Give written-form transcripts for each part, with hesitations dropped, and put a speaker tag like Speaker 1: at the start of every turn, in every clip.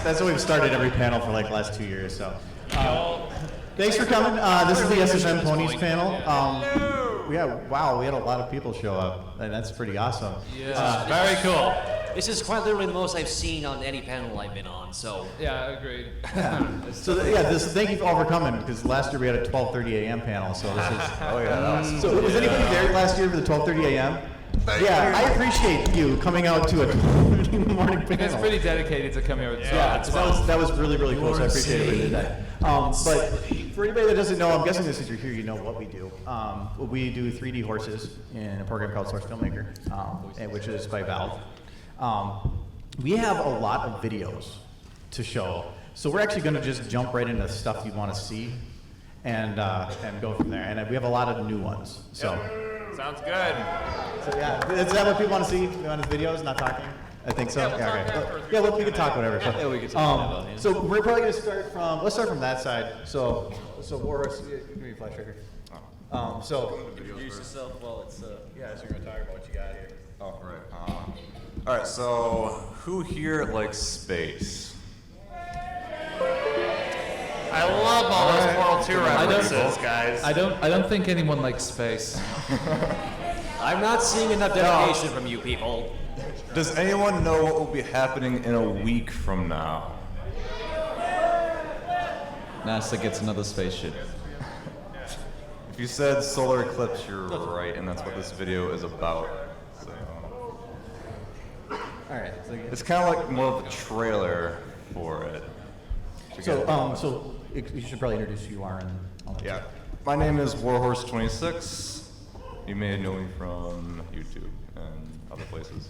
Speaker 1: that's what we've started every panel for like the last 2 years. So, thanks for coming. This is the SFM Ponies panel. Wow, we had a lot of people show up, and that's pretty awesome.
Speaker 2: Yeah, very cool.
Speaker 3: This is quite literally the most I've seen on any panel I've been on. So
Speaker 2: yeah, agreed.
Speaker 1: Thank you all for coming, because last year we had a 12:30 a.m. panel. So this is.
Speaker 4: Oh yeah, that was.
Speaker 1: So was anybody there last year for the 12:30 a.m.? Yeah, I appreciate you coming out to a morning panel.
Speaker 2: It's pretty dedicated to come here with
Speaker 1: that was really cool, so I appreciate it today. But for anybody that doesn't know, I'm guessing this is you're here, you know what we do. We do 3D horses in a program called Source Filmmaker, which is by Valve. We have a lot of videos to show, so we're actually going to just jump right into stuff you want to see and go from there. And we have a lot of new ones. So.
Speaker 2: Sounds good.
Speaker 1: So yeah, is that what people want to see on his videos? Not talking? I think so. We can talk whatever. So,
Speaker 3: we can talk about it.
Speaker 1: So we're probably going to start from. Let's start from that side. So Boris, give me a flash right here. So
Speaker 3: Introduce yourself while it's.
Speaker 1: So you're going to talk about what you got here.
Speaker 4: Oh right. All right. So who here likes space?
Speaker 2: I love all those World 2 references, guys.
Speaker 5: I don't think anyone likes space.
Speaker 3: I'm not seeing enough dedication from you people.
Speaker 4: Does anyone know what will be happening in a week from now?
Speaker 5: NASA gets another spaceship.
Speaker 4: If you said solar eclipse, you're right, and that's what this video is about. So.
Speaker 1: All right.
Speaker 4: It's kind of like more of a trailer for it.
Speaker 1: So you should probably introduce who you are and all that.
Speaker 4: Yeah. My name is Warhorse26. You may know me from YouTube and other places.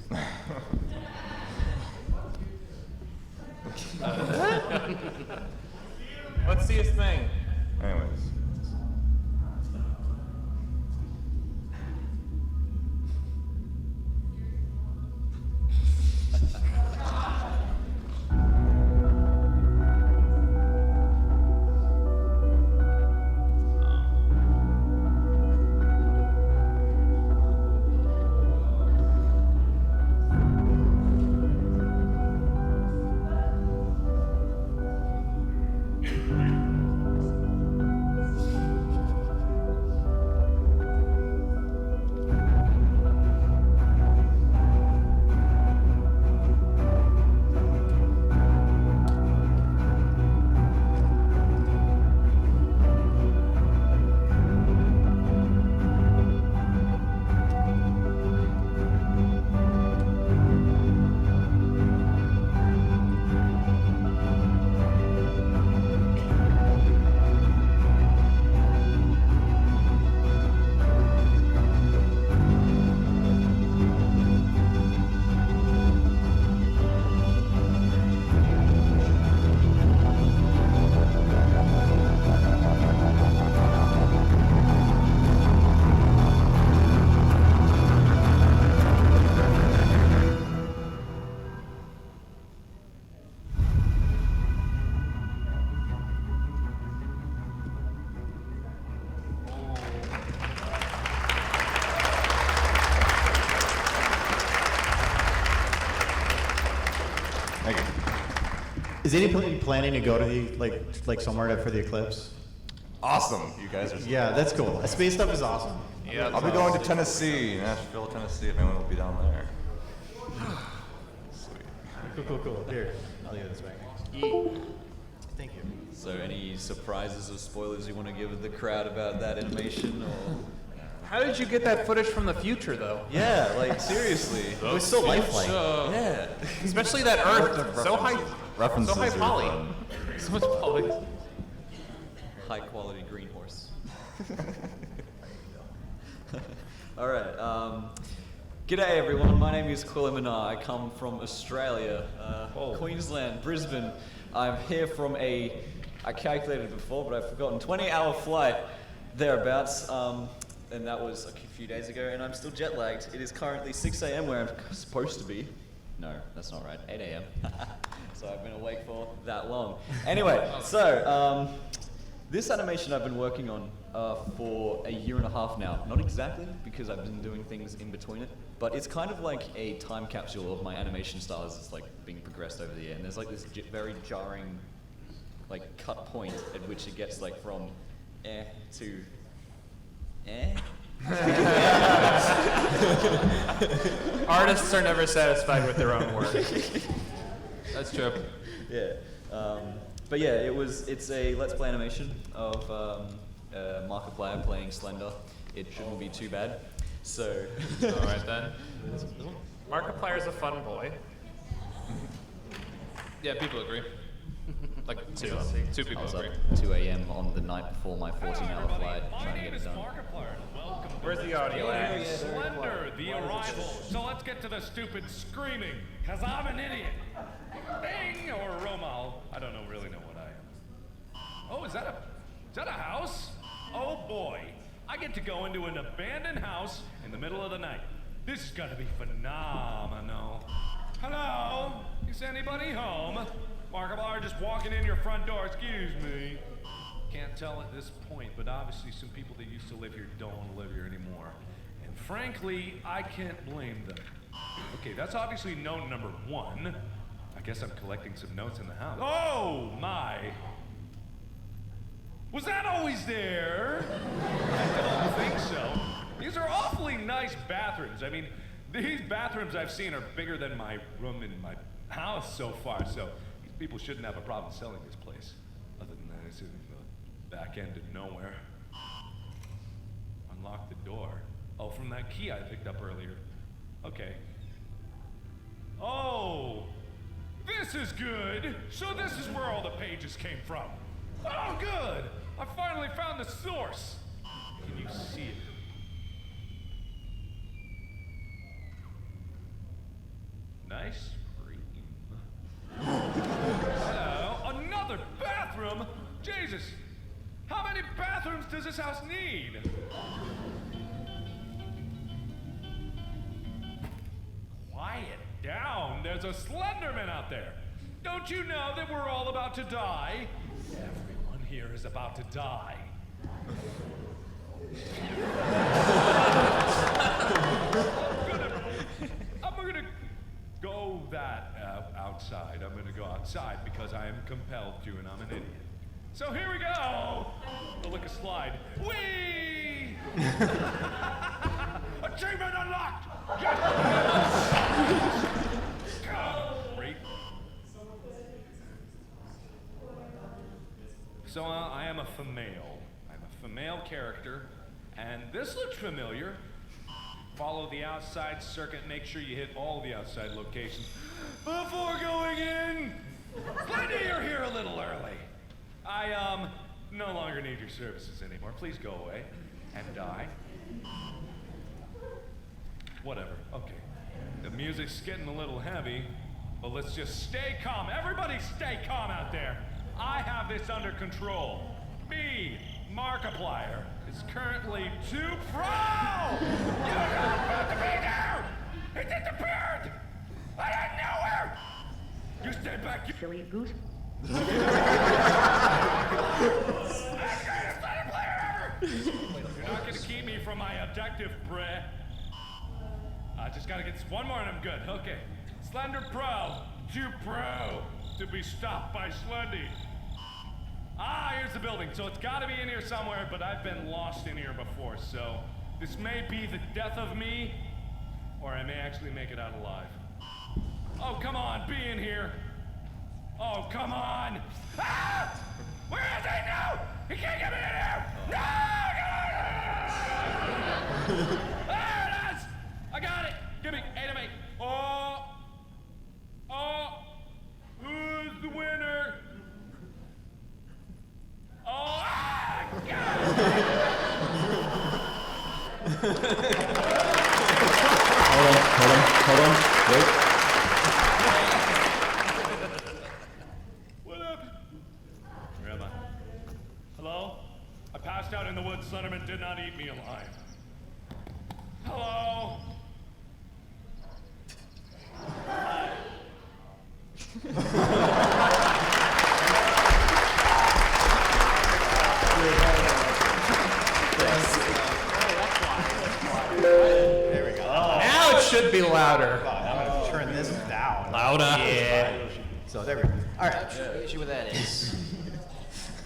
Speaker 2: Let's see his thing.
Speaker 4: Anyways.
Speaker 1: Is anybody planning to go to the like somewhere for the eclipse?
Speaker 4: Awesome, you guys are.
Speaker 1: Yeah, that's cool. Space stuff is awesome.
Speaker 2: Yeah,
Speaker 4: I'll be going to Tennessee, Nashville, Tennessee. If anyone will be down there. Sweet.
Speaker 1: Cool. Here, I'll leave it this way. Thank you.
Speaker 5: So any surprises or spoilers you want to give the crowd about that animation or?
Speaker 2: How did you get that footage from the future, though?
Speaker 5: Yeah, like seriously.
Speaker 1: It was so lifelike.
Speaker 5: Yeah.
Speaker 2: Especially that Earth, so high,
Speaker 4: References
Speaker 2: so high
Speaker 4: are
Speaker 2: poly.
Speaker 4: fun.
Speaker 2: So much poly.
Speaker 5: High quality green horse. All right. G'day everyone. My name is Quillimina. I come from Australia, Queensland, Brisbane. I'm here from I calculated before, but I've forgotten, 20-hour flight thereabouts. And that was a few days ago, and I'm still jet lagged. It is currently 6 a.m. where I'm supposed to be. No, that's not right. 8 a.m. So I've been awake for that long. Anyway, so This animation I've been working on for a year and a half now. Not exactly, because I've been doing things in between it, but it's kind of like a time capsule of my animation style as it's like being progressed over the year. And there's like this very jarring, like cut point at which it gets like from to
Speaker 2: Artists are never satisfied with their own work.
Speaker 3: That's true.
Speaker 5: Yeah. But yeah, it's a Let's Play animation of Markiplier playing Slender. It shouldn't be too bad. So.
Speaker 2: Alright then. Markiplier's a fun boy.
Speaker 3: Yeah, people agree.
Speaker 2: Like two
Speaker 5: I
Speaker 2: people
Speaker 5: was
Speaker 2: agree.
Speaker 5: up 2 a.m. on the night before my 14-hour flight trying to get it done.
Speaker 2: Where's the audio at?
Speaker 6: Slender, the arrival. So let's get to the stupid screaming, cause I'm an idiot. Bing or Romal. I don't really know what I am. Oh, is that a house? Oh boy. I get to go into an abandoned house in the middle of the night. This is gonna be phenomenal. Hello? Is anybody home? Markiplier just walking in your front door, excuse me. Can't tell at this point, but obviously some people that used to live here don't want to live here anymore. And frankly, I can't blame them. Okay, that's obviously note number 1. I guess I'm collecting some notes in the house. Oh, my. Was that always there? I don't think so. These are awfully nice bathrooms. I mean, these bathrooms I've seen are bigger than my room in my house so far, so these people shouldn't have a problem selling this place. Other than that, it's in the back end of nowhere. Unlock the door. Oh, from that key I picked up earlier. Okay. Oh, this is good. So this is where all the pages came from. Oh, good. I finally found the source. Can you see it? Nice frame. Hello, another bathroom? Jesus, how many bathrooms does this house need? Quiet down, there's a Slenderman out there. Don't you know that we're all about to die? Everyone here is about to die. I'm gonna go outside. I'm gonna go outside because I am compelled to, and I'm an idiot. So here we go. Oh, look, a slide. Whee! Achievement unlocked. Great. So I am a female. I'm a female character, and this looks familiar. Follow the outside circuit, make sure you hit all the outside locations before going in. Glad you're here a little early. I no longer need your services anymore. Please go away and die. Whatever, okay. The music's getting a little heavy, but let's just stay calm. Everybody stay calm out there. I have this under control. Me, Markiplier, is currently too pro! You're not supposed to be there! It disappeared! I had nowhere! You stay back, you
Speaker 7: Silly goose.
Speaker 6: I'm the greatest Slender player ever! You're not gonna keep me from my objective, bruh. I just gotta get one more and I'm good. Okay. Slender Pro, too pro to be stopped by Slendy. Ah, here's the building. So it's gotta be in here somewhere, but I've been lost in here before, so this may be the death of me, or I may actually make it out alive. Oh, come on, be in here. Oh, come on. Ah! Where is he? No! He can't get me in here! No! There it is! I got it! Give me 8 of 8. Oh, who's the winner? Oh, God!
Speaker 1: Hold on, wait.
Speaker 6: What happened? Where am I? Hello? I passed out in the woods. Slenderman did not eat me alive. Hello?
Speaker 2: be louder.
Speaker 1: I'm gonna turn this down.
Speaker 2: Louder.
Speaker 1: Yeah. So there we go. All right.
Speaker 3: The issue with that is.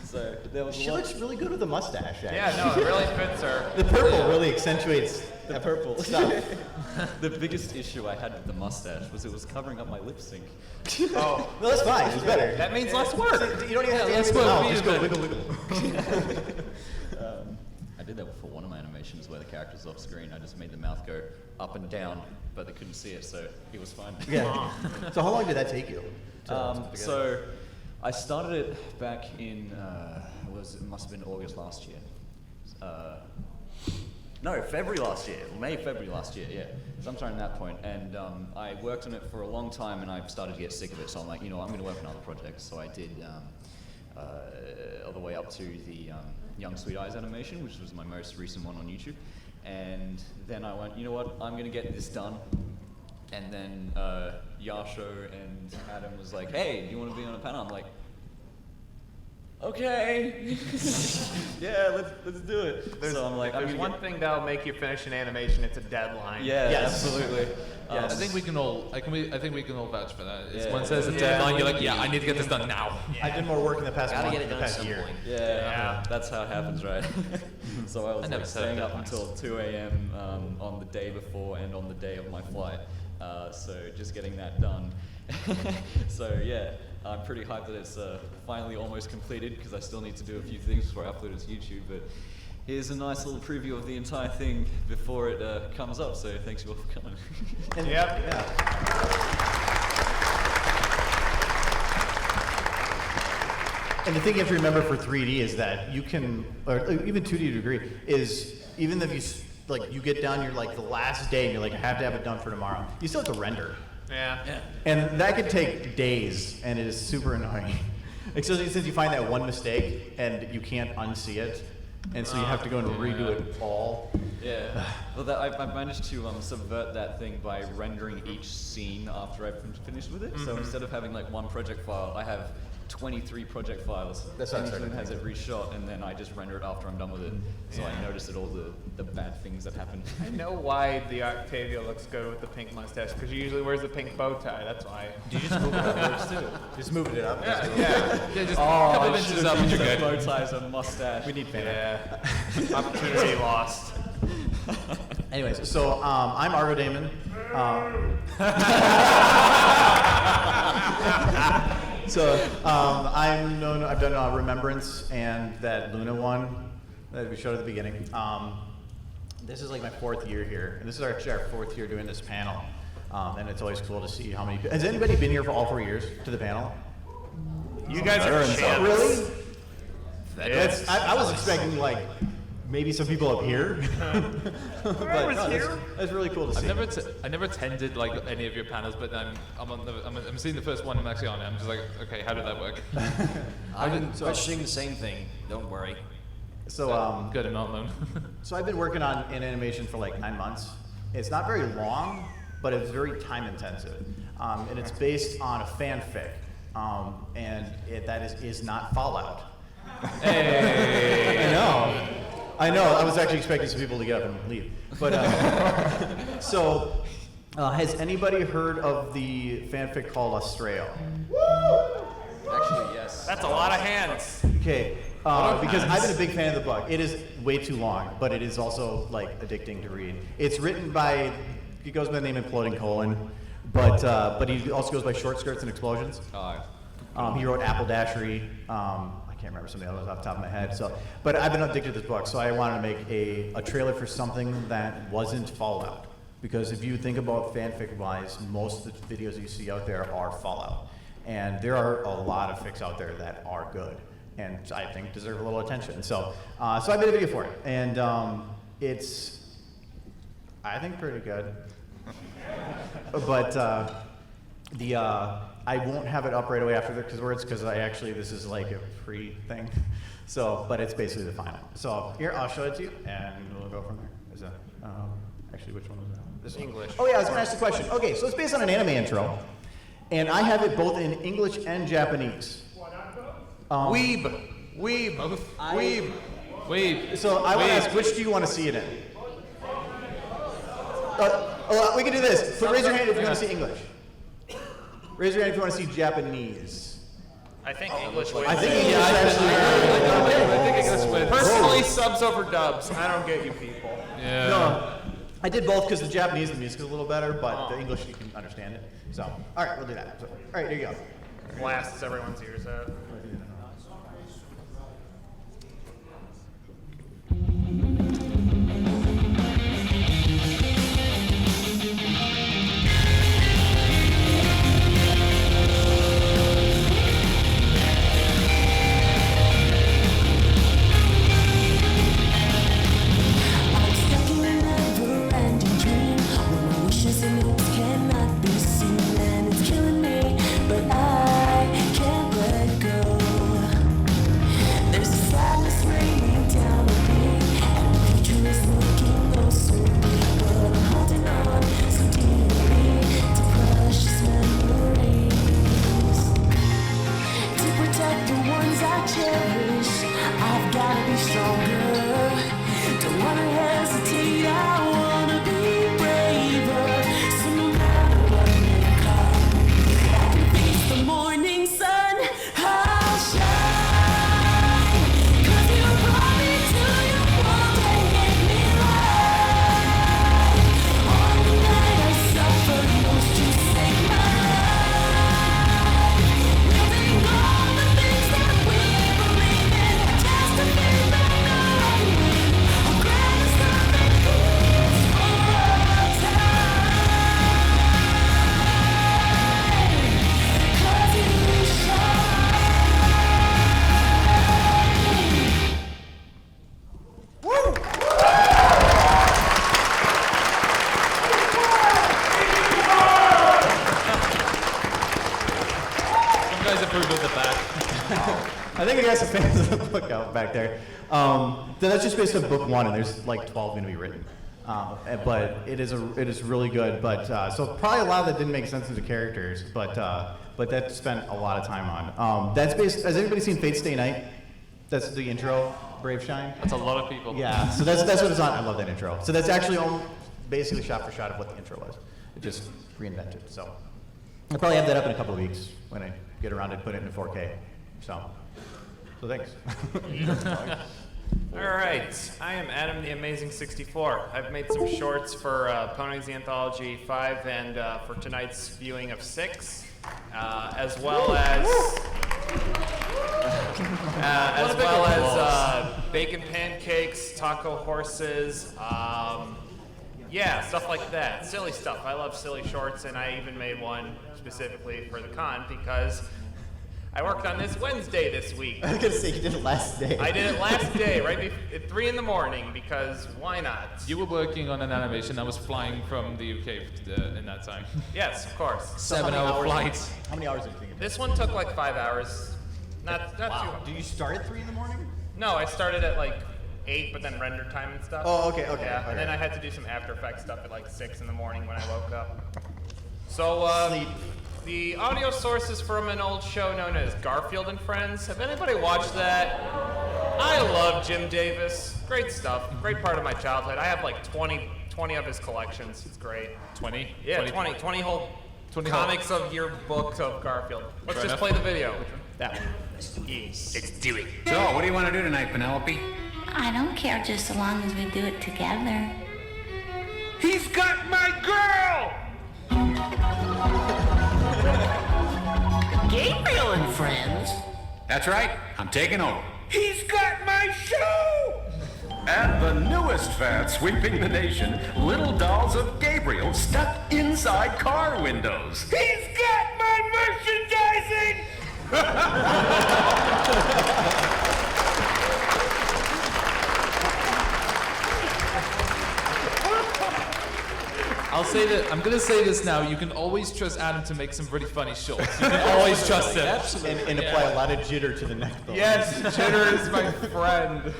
Speaker 5: So there was a
Speaker 1: She
Speaker 5: lot.
Speaker 1: looks really good with the mustache. Actually.
Speaker 2: Yeah, no, it really fits her.
Speaker 1: The purple really accentuates
Speaker 5: The purple
Speaker 1: stuff.
Speaker 5: The biggest issue I had with the mustache was it was covering up my lip sync.
Speaker 1: Oh, no, that's fine. It's better.
Speaker 2: That means less work.
Speaker 1: You don't even have to
Speaker 2: let's
Speaker 1: animate
Speaker 2: go.
Speaker 1: the mouth.
Speaker 2: We
Speaker 1: Just
Speaker 2: did
Speaker 1: go
Speaker 2: that.
Speaker 1: wiggle.
Speaker 5: I did that for one of my animations where the character's off screen. I just made the mouth go up and down, but they couldn't see it, so it was fine.
Speaker 1: Yeah. So how long did that take you?
Speaker 5: So I started it back in it must have been August last year. No, February last year. February last year, yeah. Sometime at that point. And I worked on it for a long time and I started to get sick of it. So I'm like, I'm going to work on other projects. So I did all the way up to the Young Sweet Eyes animation, which was my most recent one on YouTube. And then I went, you know what, I'm going to get this done. And then Yasho and Adam was like, hey, do you want to be on a panel? I'm like, okay. Yeah, let's do it. So I'm like,
Speaker 2: There's one thing that'll make you finish an animation. It's a deadline.
Speaker 5: Yeah,
Speaker 1: Yes.
Speaker 5: absolutely.
Speaker 2: I think we can all. I think we can all vouch for that. It's one says a deadline, you're like, yeah, I need to get this done now.
Speaker 1: I did more work in the past
Speaker 3: Gotta
Speaker 1: month
Speaker 3: get it
Speaker 1: than
Speaker 3: done
Speaker 1: the
Speaker 3: at
Speaker 1: past
Speaker 3: some
Speaker 1: year.
Speaker 3: point.
Speaker 5: Yeah, that's how it happens, right? So I was
Speaker 2: never
Speaker 5: like
Speaker 2: said
Speaker 5: staying up
Speaker 2: deadlines.
Speaker 5: until 2 a.m. On the day before and on the day of my flight. So just getting that done. So yeah, I'm pretty hyped that it's finally almost completed because I still need to do a few things before I upload it to YouTube. But here's a nice little preview of the entire thing before it comes up. So thanks you all for coming.
Speaker 1: And,
Speaker 2: Yep.
Speaker 1: And the thing you have to remember for 3D is that you can, or even 2D to a degree, is even if you get done, you're like the last day and you're like, I have to have it done for tomorrow. You still have to render.
Speaker 2: Yeah.
Speaker 1: And that could take days, and it is super annoying. Especially since you find that one mistake and you can't unsee it, and so you have to go and redo it all.
Speaker 5: Yeah. Well, I've managed to subvert that thing by rendering each scene after I've finished with it. So instead of having like one project file, I have 23 project files.
Speaker 1: That's what I
Speaker 5: Each
Speaker 1: started
Speaker 5: one has it reshot, and then I just render it after I'm done with it. So I noticed that all the bad things that happen.
Speaker 2: I know why the Octavia looks good with the pink mustache, because she usually wears the pink bow tie, that's why.
Speaker 1: Did you just move it up too? Just moving it up.
Speaker 2: Yeah, just a couple of inches up and you're good.
Speaker 5: Bow ties and mustache.
Speaker 1: We need fan.
Speaker 2: Yeah. Opportunity lost.
Speaker 1: Anyways, so I'm Argo Damon. So I've done Remembrance and that Luna one that we showed at the beginning. This is like my 4th year here, and this is actually our 4th year doing this panel. And it's always cool to see how many. Has anybody been here for all 4 years to the panel?
Speaker 2: You guys are champs.
Speaker 1: Really?
Speaker 2: Yes.
Speaker 1: I was expecting like maybe some people up here. But
Speaker 2: was here.
Speaker 1: That's really cool to see.
Speaker 7: I never attended like any of your panels, but I'm seeing the first one. I'm actually on it. I'm just like, okay, how did that work?
Speaker 3: I'm questioning the same thing. Don't worry.
Speaker 1: So
Speaker 7: Good, I'm not alone.
Speaker 1: So I've been working on an animation for like 9 months. It's not very long, but it's very time intensive. And it's based on a fanfic. And that is not Fallout.
Speaker 7: Hey.
Speaker 1: I know. I was actually expecting some people to get up and leave. But has anybody heard of the fanfic called Astraeo?
Speaker 5: Actually, yes.
Speaker 2: That's a lot of hands.
Speaker 1: Okay, because I've been a big fan of the book. It is way too long, but it is also like addicting to read. It's written by, he goes by the name Imploding Colon, but he also goes by Short Skirts and Explosions. He wrote Apple Dashery. I can't remember some of the others off the top of my head. So, but I've been addicted to this book, so I wanted to make a trailer for something that wasn't Fallout. Because if you think about fanfic-wise, most of the videos you see out there are Fallout. And there are a lot of fics out there that are good, and I think deserve a little attention. So, so I made a video for it, and it's, I think, pretty good. But I won't have it up right away after because this is like a free thing. So, but it's basically the final. So here, I'll show it to you, and we'll go from there. Is that actually which one was that? This one?
Speaker 2: English.
Speaker 1: Oh yeah, I was gonna ask the question. Okay, so it's based on an anime intro. And I have it both in English and Japanese.
Speaker 2: Weeb.
Speaker 1: So I want to ask, which do you want to see it in? Oh, we can do this. So raise your hand if you want to see English. Raise your hand if you want to see Japanese.
Speaker 8: I think English wins.
Speaker 1: I think English
Speaker 2: I think English wins.
Speaker 8: Personally, subs over dubs. I don't get you people.
Speaker 2: Yeah.
Speaker 1: No, I did both because the Japanese, the music is a little better, but the English, you can understand it. So, all right, we'll do that. So, all right, there you go.
Speaker 8: Blasts everyone's ears out.
Speaker 1: I think you guys are fans of the book out back there. That's just based on book one, and there's like 12 going to be written. But it is really good. But so probably a lot of that didn't make sense to the characters, but that spent a lot of time on. That's based. Has anybody seen Fate Stay Night? That's the intro, Brave Shine.
Speaker 2: That's a lot of people.
Speaker 1: Yeah. So that's what it's on. I love that intro. So that's actually basically shot for shot of what the intro was. It just reinvented. So I'll probably have that up in a couple of weeks when I get around to put it into 4K. So thanks.
Speaker 8: All right, I am Adam the Amazing 64. I've made some shorts for Ponies the Anthology 5 and for tonight's viewing of 6, as well as bacon pancakes, taco horses, yeah, stuff like that. Silly stuff. I love silly shorts, and I even made one specifically for the con because I worked on this Wednesday this week.
Speaker 1: I was gonna say you did it last day.
Speaker 8: I did it last day, right at 3 in the morning, because why not?
Speaker 2: You were working on an animation that was flying from the UK in that time.
Speaker 8: Yes, of course.
Speaker 2: 7-hour flight.
Speaker 1: How many hours did you think?
Speaker 8: This one took like 5 hours. Not too long.
Speaker 1: Do you start at 3 in the morning?
Speaker 8: No, I started at like 8, but then render time and stuff.
Speaker 1: Oh, okay.
Speaker 8: Yeah, and then I had to do some After Effects stuff at like 6 in the morning when I woke up. So,
Speaker 1: Sleep.
Speaker 8: The audio source is from an old show known as Garfield and Friends. Have anybody watched that? I love Jim Davis. Great stuff. Great part of my childhood. I have like 20 of his collections. It's great.
Speaker 2: 20?
Speaker 8: Yeah, 20 whole comics of your books of Garfield. Let's just play the video.
Speaker 1: That one.
Speaker 8: Yes.
Speaker 9: Let's do it. So, what do you want to do tonight, Penelope?
Speaker 10: I don't care just so long as we do it together.
Speaker 9: He's got my girl!
Speaker 10: Gabriel and friends?
Speaker 9: That's right. I'm taking over.
Speaker 11: He's got my show!
Speaker 12: And the newest fad sweeping the nation, little dolls of Gabriel stuck inside car windows.
Speaker 11: He's got my merchandising!
Speaker 2: I'll say that, I'm going to say this now, you can always trust Adam to make some really funny shorts. You can always trust him.
Speaker 1: Absolutely. And apply a lot of jitter to the neck bone.
Speaker 8: Yes, jitter is my friend.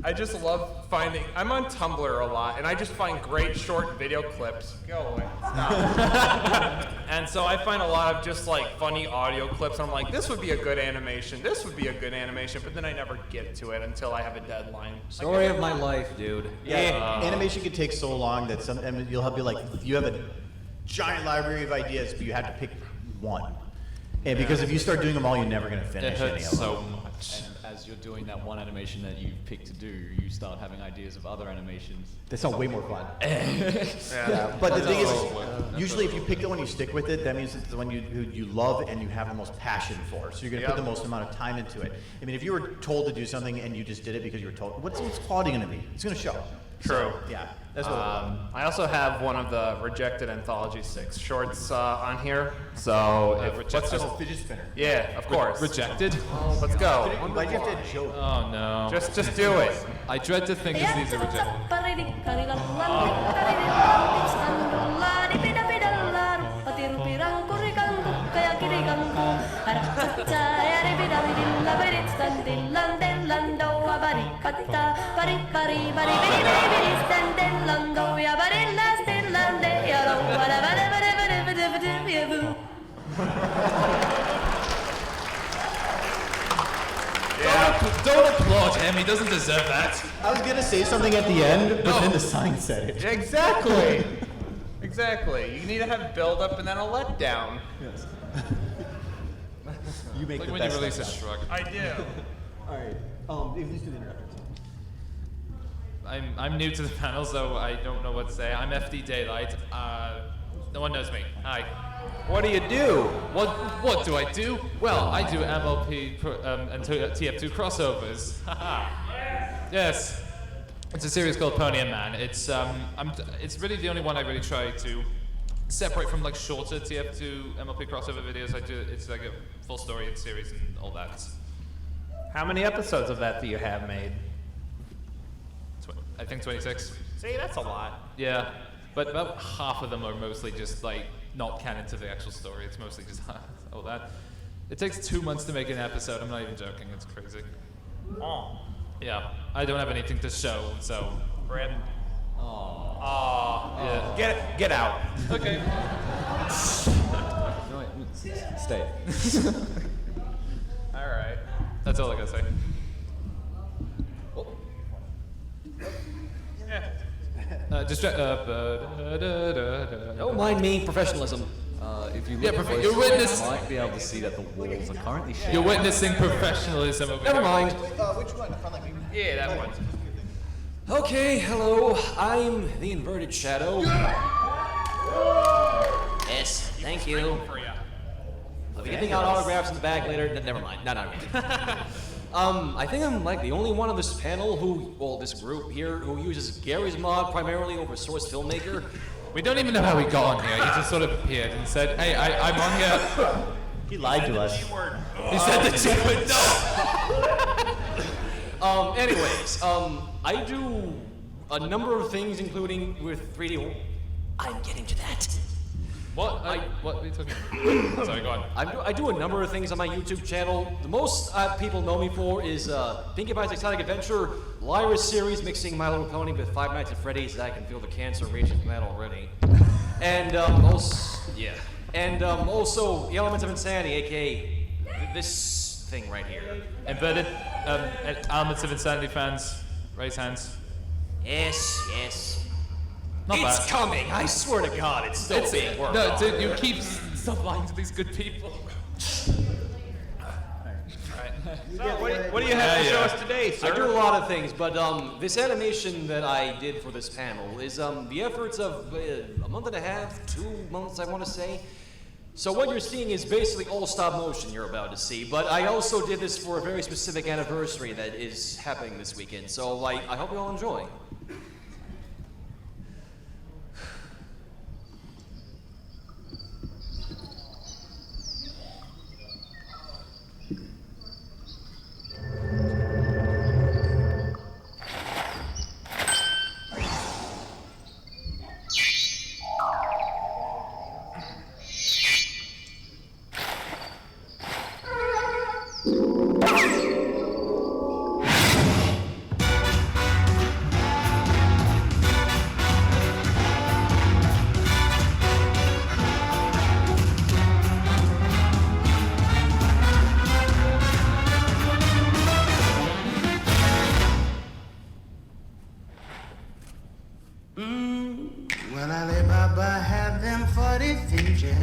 Speaker 8: I just love finding. I'm on Tumblr a lot, and I just find great short video clips. Go away. Stop. And so I find a lot of just like funny audio clips. And I'm like, this would be a good animation. This would be a good animation, but then I never get to it until I have a deadline.
Speaker 3: Story of my life, dude.
Speaker 1: Yeah, animation can take so long that you'll have to be like, you have a giant library of ideas, but you have to pick one. And because if you start doing them all, you're never going to finish any of them.
Speaker 5: So much. And as you're doing that one animation that you picked to do, you start having ideas of other animations.
Speaker 1: They sound way more fun. Yeah, but the thing is, usually if you pick the one you stick with it, that means it's the one you love and you have the most passion for. So you're going to put the most amount of time into it. I mean, if you were told to do something and you just did it because you were told, what's quality going to be? It's going to show.
Speaker 8: True.
Speaker 1: So, yeah, that's what
Speaker 8: I also have one of the rejected Anthology 6 shorts on here. So let's just
Speaker 1: fidget spinner.
Speaker 8: Yeah, of course.
Speaker 2: Rejected?
Speaker 8: Let's go.
Speaker 1: Why'd you have to joke?
Speaker 2: Oh no.
Speaker 8: Just do it.
Speaker 2: I dread to think of these are rejected. Don't applaud him, he doesn't deserve that.
Speaker 1: I was going to say something at the end, but then the sign said it.
Speaker 8: Exactly. Exactly. You need to have build up and then a letdown.
Speaker 1: Yes. You make
Speaker 2: Like
Speaker 1: the
Speaker 2: when you
Speaker 1: best
Speaker 2: release a
Speaker 1: letdown.
Speaker 2: shrug.
Speaker 8: I do.
Speaker 1: All right. Please do the interrupters.
Speaker 2: I'm new to the panel, so I don't know what to say. I'm FD Daylight. No one knows me. Hi.
Speaker 8: What do you do?
Speaker 2: What do I do? Well, I do MLP and TF2 crossovers. Haha. Yes. It's a series called Pony and Man. It's really the only one I really try to separate from like shorter TF2 MLP crossover videos. It's like a full story series and all that.
Speaker 8: How many episodes of that do you have made?
Speaker 2: I think 26.
Speaker 8: See, that's a lot.
Speaker 2: Yeah, but about half of them are mostly just like not canon to the actual story. It's mostly just all that. It takes 2 months to make an episode. I'm not even joking. It's crazy.
Speaker 8: Oh.
Speaker 2: Yeah, I don't have anything to show, so.
Speaker 8: Rip.
Speaker 2: Oh. Yeah.
Speaker 8: Get out.
Speaker 2: Okay.
Speaker 5: No, stay.
Speaker 8: All right.
Speaker 2: That's all I gotta say.
Speaker 3: Don't mind me, professionalism.
Speaker 5: If you
Speaker 2: Yeah,
Speaker 5: look closely,
Speaker 2: you're witness-
Speaker 5: you might be able to see that the walls are currently shaking.
Speaker 2: You're witnessing professionalism over
Speaker 3: Never
Speaker 2: here.
Speaker 3: mind.
Speaker 1: Which one?
Speaker 8: Yeah, that one.
Speaker 3: Okay, hello. I'm the Inverted Shadow. Yes, thank you. I'll be giving out autographs in the back later. Never mind. Not really. I think I'm like the only one on this panel this group here, who uses Gary's mod primarily over Source Filmmaker.
Speaker 2: We don't even know how he got on here. He just sort of appeared and said, "Hey, I'm on here."
Speaker 1: He lied to us.
Speaker 2: He said the G word. No.
Speaker 3: Anyways, I do a number of things, including with 3D. I'm getting to that.
Speaker 2: What are you talking about? Sorry, go on.
Speaker 3: I do a number of things on my YouTube channel. The most people know me for is Pinkie Pie's Exotic Adventure, Lyra's series mixing My Little Pony with Five Nights at Freddy's. I can feel the cancer raging from that already. And also The Elements of Insanity, aka this thing right here.
Speaker 2: Inverted Elements of Insanity fans, raise hands.
Speaker 3: Yes.
Speaker 2: Not
Speaker 3: It's
Speaker 2: bad.
Speaker 3: coming. I swear to God, it's still being worked
Speaker 2: No,
Speaker 3: on.
Speaker 2: dude, you keep stop lying to these good people.
Speaker 8: So, what do you have to show us today, sir?
Speaker 3: I do a lot of things, but this animation that I did for this panel is the efforts of a month and a half, 2 months, I want to say. So what you're seeing is basically all stop motion you're about to see, but I also did this for a very specific anniversary that is happening this weekend, so I hope you all enjoy.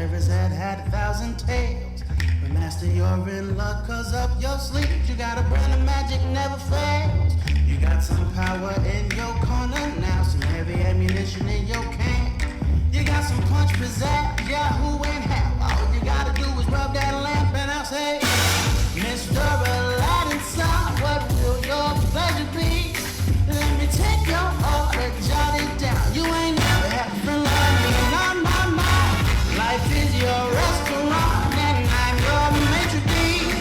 Speaker 13: Sheriff's had 1,000 tales. But master, you're in luck, cause up your sleeve, you got a brand of magic never fails. You got some power in your corner now, some heavy ammunition in your can. You got some punch pizzazz, yeah, who ain't have? All you gotta do is rub that lamp and I'll say, Mr. Aladdin, son, what will your pleasure be? Let me take your order, jot it down. You ain't never had a friend like me, not my mind. Life is your restaurant, and I'm your maitre d'.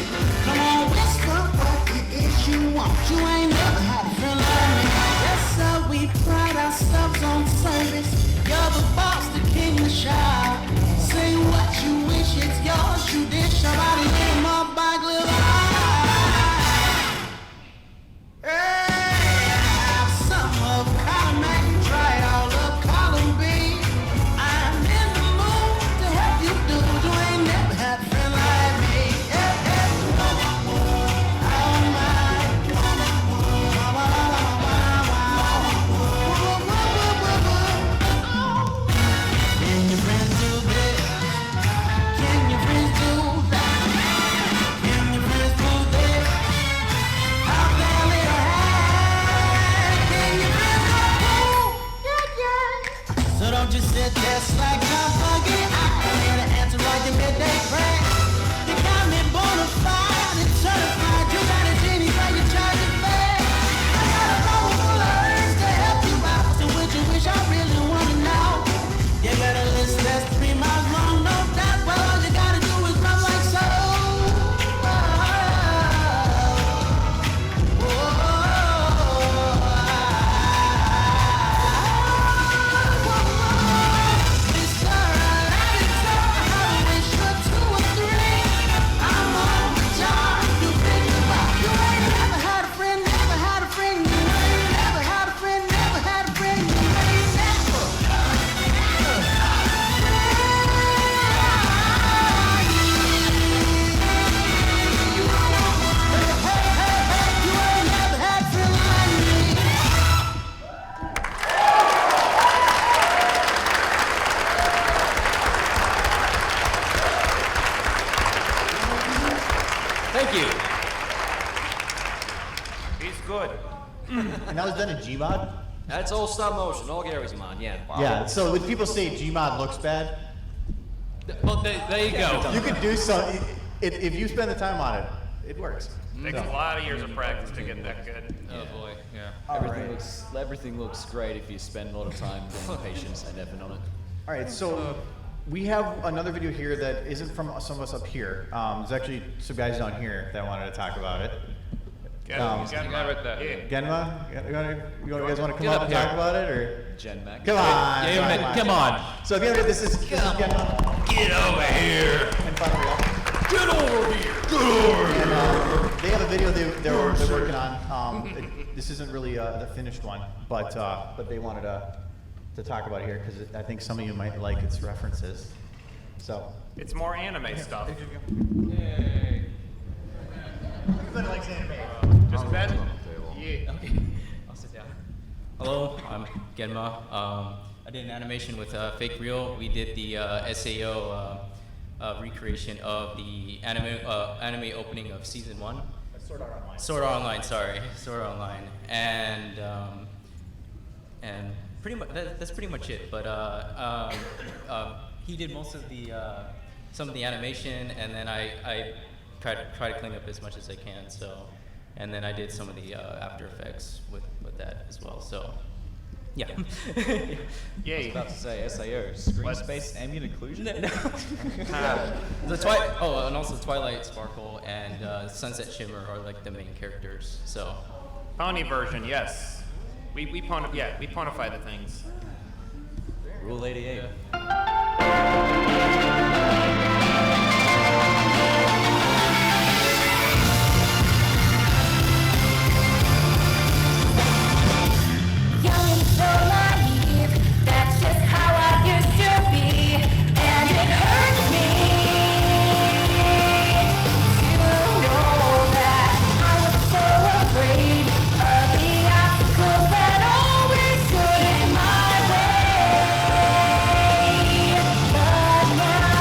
Speaker 13: Come on, whisper what it is you want. You ain't never had a friend like me. Yes, sir, we pride ourselves on service. You're the boss, the king, the shop. Say what you wish, it's yours. You dish about a little more by glitter. Just like a buggy, I'm here to answer all your midday prayers. You got me bona fide and certified. You got a genie, so you charge it fair. I got a bowl full of words to help you out. So what you wish I really want to know? You got a list that's 3 miles long, no doubt. Well, all you gotta do is run like so.
Speaker 1: And that was done in Gmod?
Speaker 3: That's all stop motion, all Gary's mod, yeah. Wow.
Speaker 1: Yeah, so when people say Gmod looks bad,
Speaker 2: well, there you go.
Speaker 1: You can do some, if you spend the time on it, it works.
Speaker 8: Takes a lot of years of practice to get that good.
Speaker 2: Oh boy, yeah.
Speaker 5: Everything looks great if you spend a lot of time and patience and effort on it.
Speaker 1: All right, so we have another video here that isn't from some of us up here. There's actually some guys down here that wanted to talk about it.
Speaker 2: Genma.
Speaker 1: You guys want to come up and talk about it, or?
Speaker 5: Genmac.
Speaker 1: Come on.
Speaker 2: Come on.
Speaker 1: So if you ever, this is Genma.
Speaker 9: Get over here!
Speaker 1: And Fun Real.
Speaker 9: Get over here! Get over here!
Speaker 1: And they have a video they're working on. This isn't really the finished one, but they wanted to talk about it here because I think some of you might like its references. So.
Speaker 8: It's more anime stuff.
Speaker 2: Yay.
Speaker 1: Everybody likes anime.
Speaker 8: Just Ben? Yeah.
Speaker 14: Okay, I'll sit down. Hello, I'm Genma. I did an animation with Fake Real. We did the SAO recreation of the anime opening of season 1.
Speaker 1: Sword Art Online.
Speaker 14: Sword Art Online, sorry. Sword Art Online. And pretty much that's pretty much it. But he did most of the some of the animation, and then I try to clean up as much as I can. So, and then I did some of the After Effects with that as well. So, yeah.
Speaker 5: Yeah, I was about to say SAO, screen space ambient occlusion.
Speaker 14: And also Twilight Sparkle and Sunset Shimmer are like the main characters. So,
Speaker 8: Pony version, yes. We ponify the things.
Speaker 5: Rule 88.
Speaker 11: Young and so naive, that's just how I used to be, and it hurts me to know that I was so afraid of the obstacles that always stood in my way. But now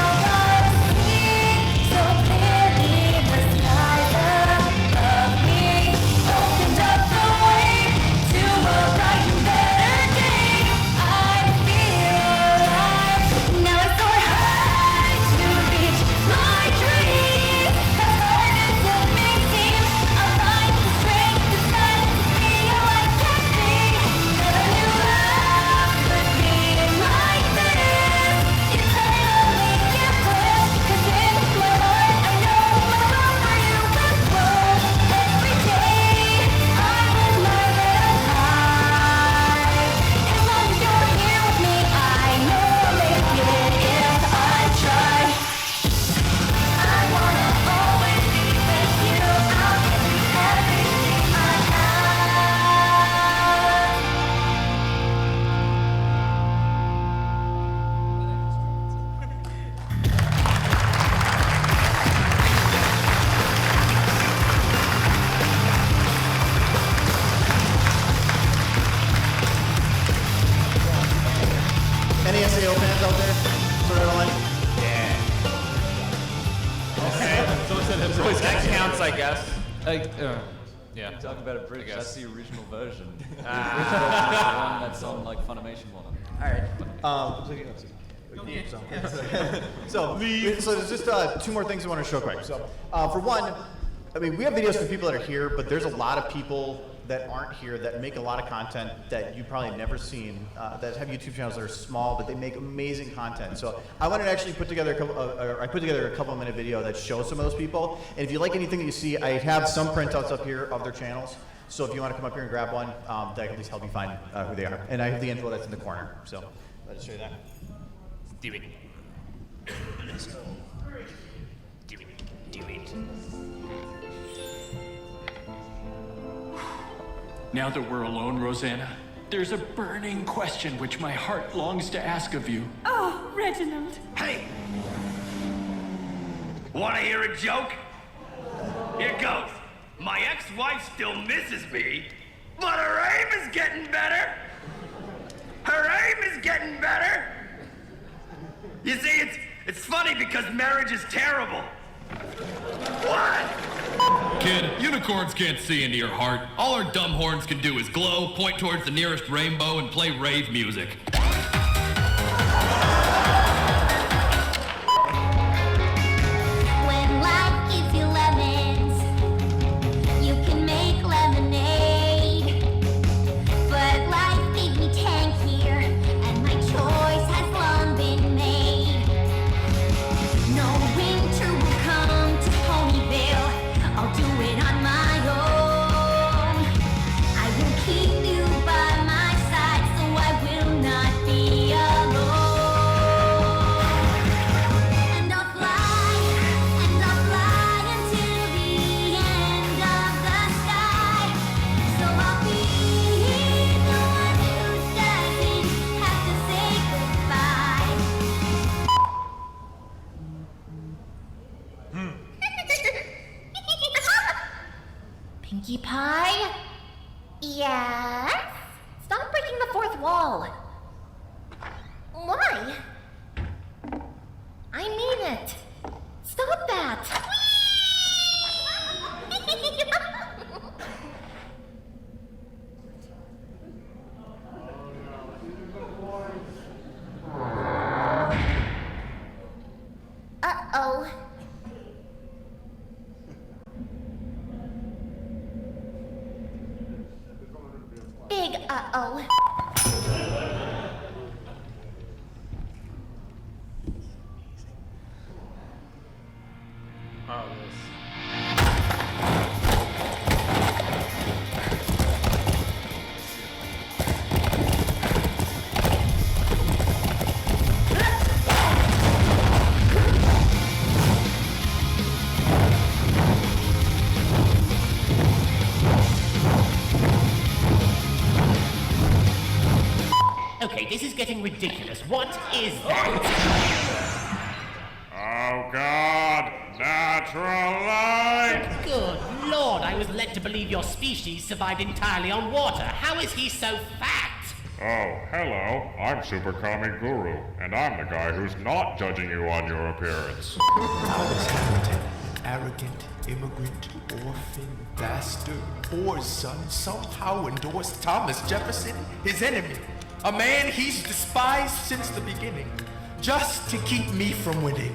Speaker 1: any SAO fans out there? Sort of like,
Speaker 8: That counts, I guess.
Speaker 2: Yeah.
Speaker 5: You talk about a bridge.
Speaker 2: guess.
Speaker 5: That's the original version. The original version is the one that's on like Funimation one.
Speaker 1: All right. So there's just 2 more things I want to show quick. So for one, I mean, we have videos for people that are here, but there's a lot of people that aren't here that make a lot of content that you've probably never seen, that have YouTube channels that are small, but they make amazing content. So I wanted to actually put together I put together a couple-minute video that shows some of those people. And if you like anything that you see, I have some printouts up here of their channels. So if you want to come up here and grab one, that can at least help you find who they are. And I have the info that's in the corner. So I'll just show you that.
Speaker 8: Do it. Let's go. Do it. Do it.
Speaker 15: Now that we're alone, Rosanna, there's a burning question which my heart longs to ask of you.
Speaker 11: Oh, Reginald.
Speaker 12: Hey! Want to hear a joke? Here goes. My ex-wife still misses me, but her aim is getting better. Her aim is getting better. You see, it's funny because marriage is terrible. What?
Speaker 9: Kid, unicorns can't see into your heart. All our dumb horns can do is glow, point towards the nearest rainbow, and play rave music.
Speaker 11: When life gives you lemons, you can make lemonade. But life gave me tank here, and my choice has long been made. No winter will come to Ponyville. I'll do it on my own. I will keep you by my side, so I will not be alone. And I'll fly until the end of the sky. So I'll be the one who doesn't have to say goodbye. Pinkie Pie? Yes? Stop breaking the fourth wall. Why? I mean it. Stop that. Uh-oh. Big uh-oh.
Speaker 2: Oh, this.
Speaker 16: Okay, this is getting ridiculous. What is that?
Speaker 6: Oh, God. Natural light.
Speaker 16: Good Lord, I was led to believe your species survived entirely on water. How is he so fat?
Speaker 6: Oh, hello. I'm Super Kami Guru, and I'm the guy who's not judging you on your appearance.
Speaker 17: Thomas Hamilton, arrogant, immigrant, orphan, bastard, poor son, somehow endorsed Thomas Jefferson, his enemy. A man he's despised since the beginning, just to keep me from winning.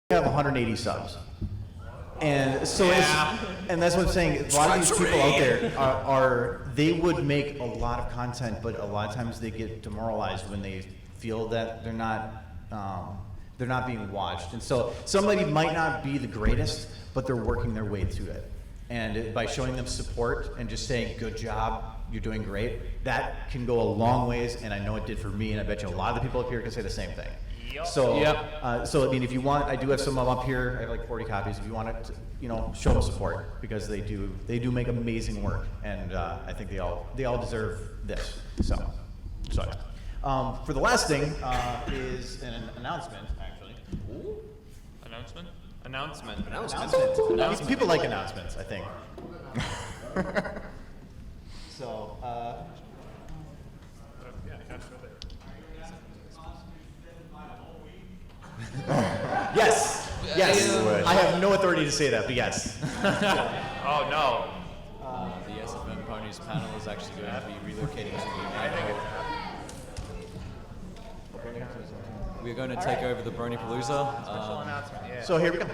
Speaker 1: Have 180 subs. And so and that's what I'm saying. A lot of these people out there they would make a lot of content, but a lot of times they get demoralized when they feel that they're not being watched. And so somebody might not be the greatest, but they're working their way through it. And by showing them support and just saying good job, you're doing great. That can go a long ways, and I know it did for me, and I bet you a lot of the people up here can say the same thing.
Speaker 8: Yep.
Speaker 1: So, so I mean, if you want, I do have some of them up here. I have like 40 copies. If you want to, show them support because they do make amazing work, and I think they all deserve this. So, for the last thing is an announcement, actually.
Speaker 8: Ooh. Announcement.
Speaker 1: People like announcements, I think. So. Yes. I have no authority to say that, but yes.
Speaker 8: Oh no.
Speaker 5: The SFM Ponies panel is actually going to be relocating to the We're going to take over the Bronypalooza.
Speaker 8: Special announcement. Yeah.
Speaker 1: So here we go.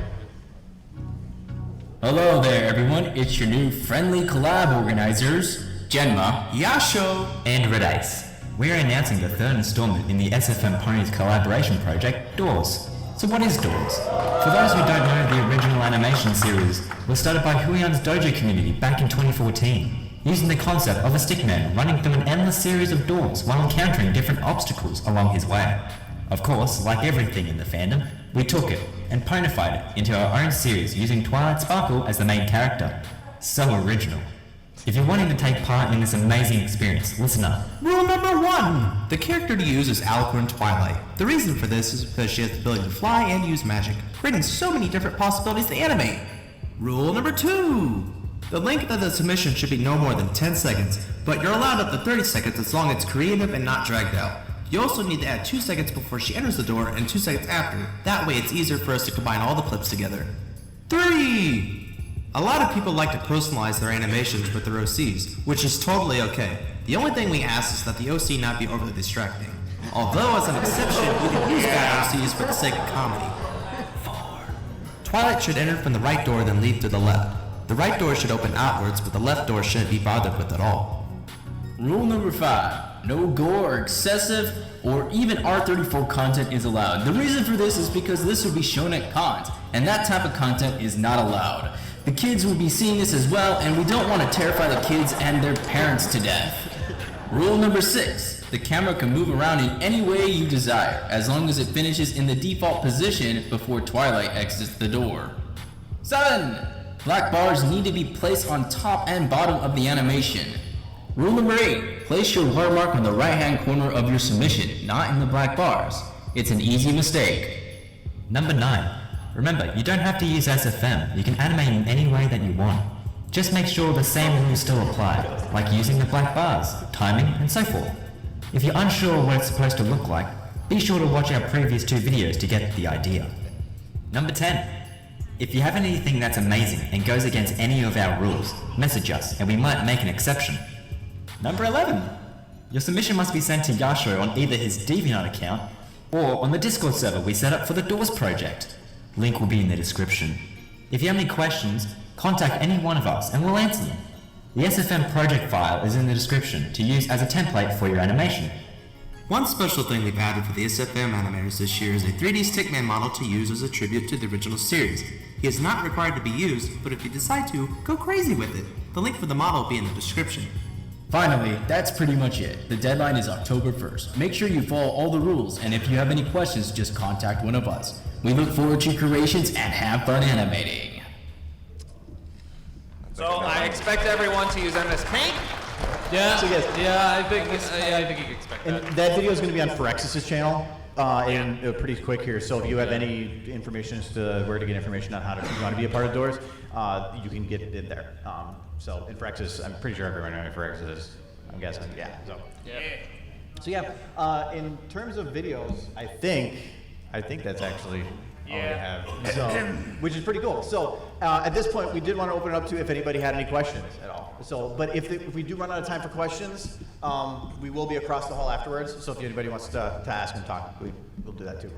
Speaker 18: Hello there, everyone. It's your new friendly collab organizers, Genma,
Speaker 17: Yasho,
Speaker 18: and Red Ace. We're announcing the third installment in the SFM Ponies collaboration project, Doors. So what is Doors? For those who don't know, the original animation series was started by Huiyan's dojo community back in 2014, using the concept of a stickman running through an endless series of doors while encountering different obstacles along his way. Of course, like everything in the fandom, we took it and ponified it into our own series using Twilight Sparkle as the main character. So original. If you're wanting to take part in this amazing experience, listen up.
Speaker 17: Rule number 1. The character to use is Alicorn Twilight. The reason for this is because she has the ability to fly and use magic, creating so many different possibilities to animate. Rule number 2. The length of the submission should be no more than 10 seconds, but you're allowed up to 30 seconds as long as it's creative and not dragged out. You also need to add 2 seconds before she enters the door and 2 seconds after. That way it's easier for us to combine all the clips together. 3. A lot of people like to personalize their animations with their OCs, which is totally okay. The only thing we ask is that the OC not be overly distracting. Although, as an exception, we can use bad OCs for the sake of comedy. 4. Twilight should enter from the right door, then leave to the left. The right door should open outwards, but the left door shouldn't be bothered with at all.
Speaker 18: Rule number 5. No gore or excessive or even R34 content is allowed. The reason for this is because this will be shown at cons, and that type of content is not allowed. The kids will be seeing this as well, and we don't want to terrify the kids and their parents to death. Rule number 6. The camera can move around in any way you desire, as long as it finishes in the default position before Twilight exits the door. 7. Black bars need to be placed on top and bottom of the animation. Rule number 8. Place your watermark on the right-hand corner of your submission, not in the black bars. It's an easy mistake.
Speaker 19: Number 9. Remember, you don't have to use SFM. You can animate in any way that you want. Just make sure the same rules still apply, like using the black bars, timing, and so forth. If you're unsure what it's supposed to look like, be sure to watch our previous 2 videos to get the idea. Number 10. If you have anything that's amazing and goes against any of our rules, message us and we might make an exception. Number 11. Your submission must be sent to Yasho on either his DeviantArt account or on the Discord server we set up for the Doors project. Link will be in the description. If you have any questions, contact any one of us and we'll answer them. The SFM project file is in the description to use as a template for your animation.
Speaker 17: One special thing we've added for the SFM animators this year is a 3D stickman model to use as a tribute to the original series. He is not required to be used, but if you decide to, go crazy with it. The link for the model will be in the description.
Speaker 18: Finally, that's pretty much it. The deadline is October 1st. Make sure you follow all the rules, and if you have any questions, just contact one of us. We look forward to your creations and have fun animating.
Speaker 8: So I expect everyone to use MS Paint.
Speaker 2: Yeah,
Speaker 1: So yes.
Speaker 2: I think you can expect
Speaker 1: And
Speaker 2: that.
Speaker 1: that video is going to be on Phyrexis' channel, and pretty quick here. So if you have any information as to where to get information on how to, if you want to be a part of Doors, you can get it in there. So in Phyrexis, I'm pretty sure everyone knows Phyrexis is. I'm guessing, yeah. So yeah. In terms of videos, I think that's actually all we have. So, which is pretty cool. So at this point, we did want to open it up to if anybody had any questions at all. So, but if we do run out of time for questions, we will be across the hall afterwards. So if anybody wants to ask and talk, we'll do that too.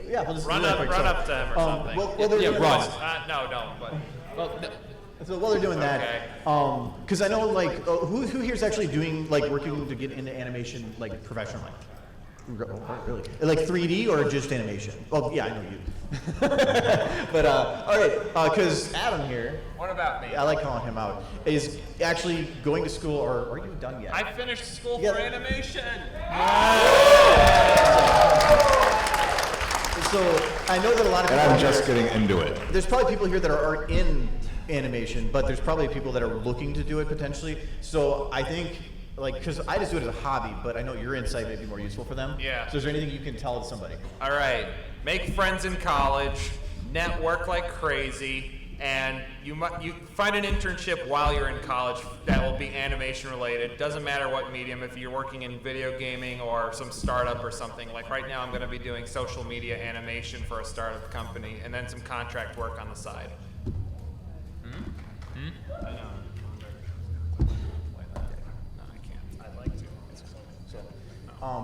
Speaker 1: Yeah, we'll just
Speaker 8: run
Speaker 1: do that
Speaker 8: up,
Speaker 1: quick.
Speaker 8: run up to him or something.
Speaker 1: Well, they're doing
Speaker 2: run.
Speaker 1: that.
Speaker 8: No, but.
Speaker 2: Well,
Speaker 1: So while they're doing
Speaker 8: Okay.
Speaker 1: that, because I know like who here's actually doing like working to get into animation like professionally. Really? Like 3D or just animation? Well, yeah, I know you. But all right, because Adam here.
Speaker 8: What about me?
Speaker 1: I like calling him out. Is actually going to school, or are you done yet?
Speaker 8: I finished school for animation.
Speaker 1: So I know that a lot of people.
Speaker 4: And I'm just getting into it.
Speaker 1: There's probably people here that are in animation, but there's probably people that are looking to do it potentially. So I think, like, because I just do it as a hobby, but I know your insight may be more useful for them.
Speaker 8: Yeah.
Speaker 1: So is there anything you can tell somebody?
Speaker 8: All right, make friends in college, network like crazy, and you find an internship while you're in college that will be animation related. Doesn't matter what medium, if you're working in video gaming or some startup or something. Like right now I'm going to be doing social media animation for a startup company and then some contract work on the side. I know.